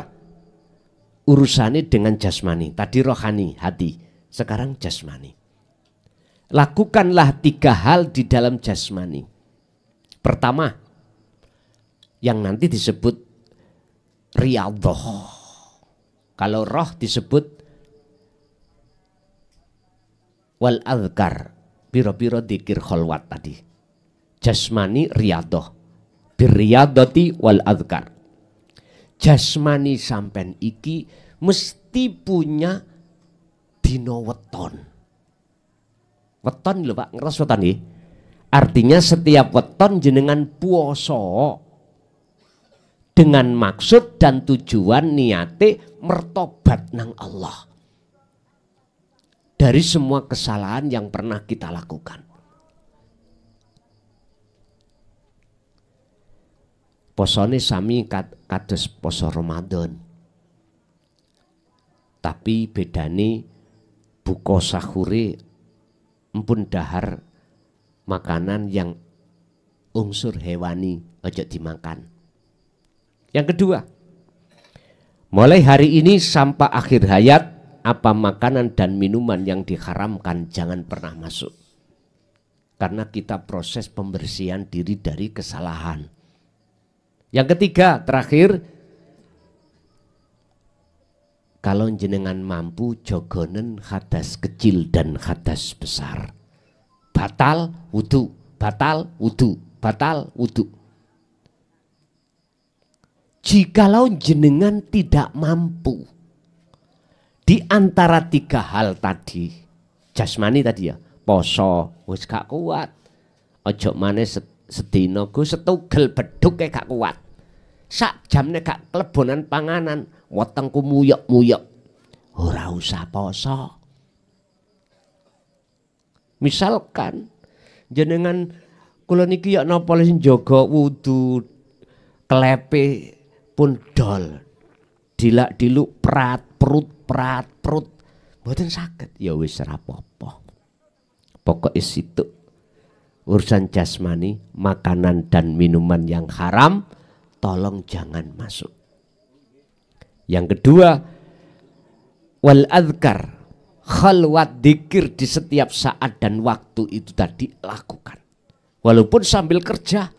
urusannya dengan jasmani. Tadi rohani, hati. Sekarang jasmani. Lakukanlah 3 hal di dalam jasmani. Pertama, yang nanti disebut riyadhah. Kalau roh disebut wal adhkar, biro-biro dzikir kholwat tadi. Jasmani riyadhah, birriyadhati wal adhkar. Jasmani sampen iki mesti punya dina weton. Weton lho Pak, ngeres weton nggih. Artinya setiap weton jenengan puasa dengan maksud dan tujuan niate mertobat nang Allah dari semua kesalahan yang pernah kita lakukan. Posone sami kados poso Ramadan. Tapi bedane buka sahure empun dahar makanan yang unsur hewani ojo dimakan. Yang kedua, mulai hari ini sampai akhir hayat, apa makanan dan minuman yang diharamkan jangan pernah masuk. Karena kita proses pembersihan diri dari kesalahan. Yang ketiga, terakhir, kalau jenengan mampu jogonen hadas kecil dan hadas besar. Batal wudu, batal wudu, batal wudu. Jikalau jenengan tidak mampu di antara 3 hal tadi, jasmani tadi ya, poso wis gak kuat, ojo maneh sedina go setugel beduk gak kuat, sak jamne gak kelebonan panganan, wetengku muyek-muyek, ora usah poso. Misalkan jenengan kula niki ya napa sing jaga wudu klepe pun dol, dilak diluk prat perut mboten saged, ya wis ora apa-apa. Pokoke situ urusan jasmani, makanan dan minuman yang haram tolong jangan masuk. Yang kedua, wal adhkar, khalwat dzikir di setiap saat dan waktu itu tadi lakukan. Walaupun sambil kerja,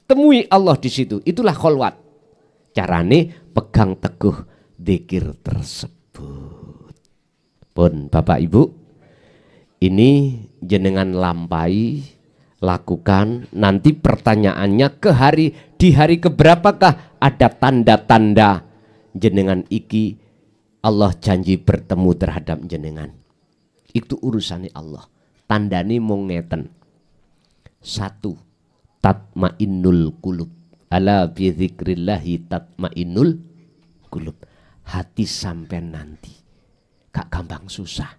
temui Allah di situ, itulah khalwat. Carane pegang teguh dzikir tersebut. Pun Bapak Ibu, ini jenengan lampai, lakukan. Nanti pertanyaannya di hari keberapakah ada tanda-tanda jenengan iki Allah janji bertemu terhadap jenengan. Itu urusannya Allah. Tandane mung ngeten. 1, tatmainnul qulub. Ala bi dzikrillahi tatmainnul qulub. Hati sampean nanti gak gampang susah.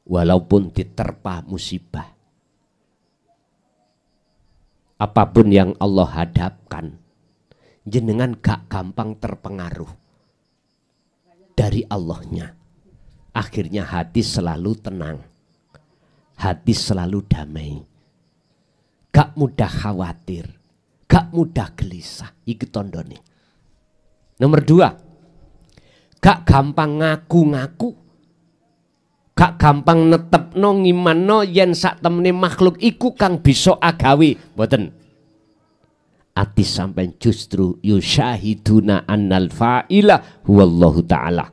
Walaupun diterpa musibah, apapun yang Allah hadapkan, jenengan gak gampang terpengaruh dari Allahnya. Akhirnya hati selalu tenang, hati selalu damai, gak mudah khawatir, gak mudah gelisah. Iki tandane. Nomor 2, gak gampang ngaku-ngaku, gak gampang netepno ngimanno yen sak temene makhluk iku kang bisa agawe. Mboten. Ati sampean justru yusyahiduna annal fa'ila huwallahu ta'ala.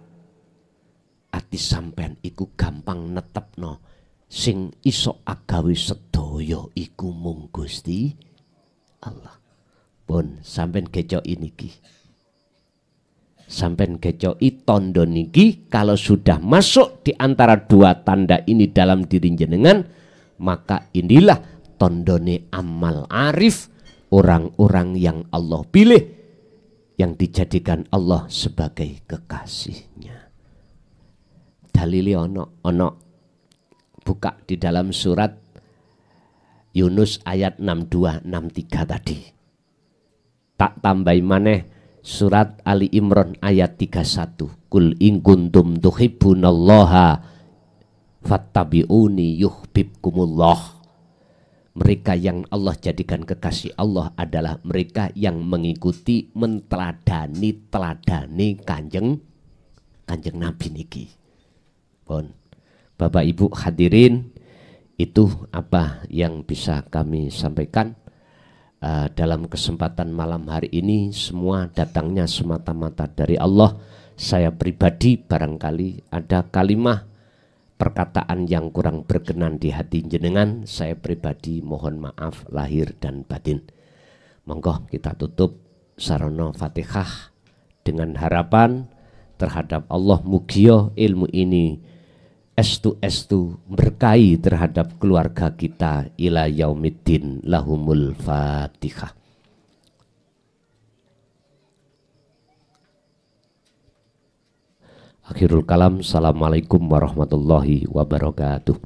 Ati sampean iku gampang netepno sing iso agawe sedaya iku mung Gusti Allah. Pun sampean keco ini ki. Sampai kecoki tondo niki kalau sudah masuk di antara dua tanda ini dalam diri jenengan, maka inilah tondone amal arif, orang-orang yang Allah pilih, yang dijadikan Allah sebagai kekasihnya. Dalili ono buka di dalam surat Yunus ayat 62 63 tadi. Tak tambahi maneh surat Ali Imran ayat 31. Kul in kuntum tuhibbunallaha fattabi'uni yuhibbukumullah. Mereka yang Allah jadikan kekasih Allah adalah mereka yang mengikuti teladani kanjeng Nabi niki. Pun Bapak Ibu hadirin, itu apa yang bisa kami sampaikan dalam kesempatan malam hari ini. Semua datangnya semata-mata dari Allah. Saya pribadi barangkali ada kalimah perkataan yang kurang berkenan di hati jenengan, saya pribadi mohon maaf lahir dan batin. Monggo kita tutup sarana Fatihah dengan harapan terhadap Allah mugia ilmu ini estu berkahi terhadap keluarga kita ila yaumiddin. Lahumul Fatihah. Akhirul kalam. Assalamualaikum warahmatullahi wabarakatuh.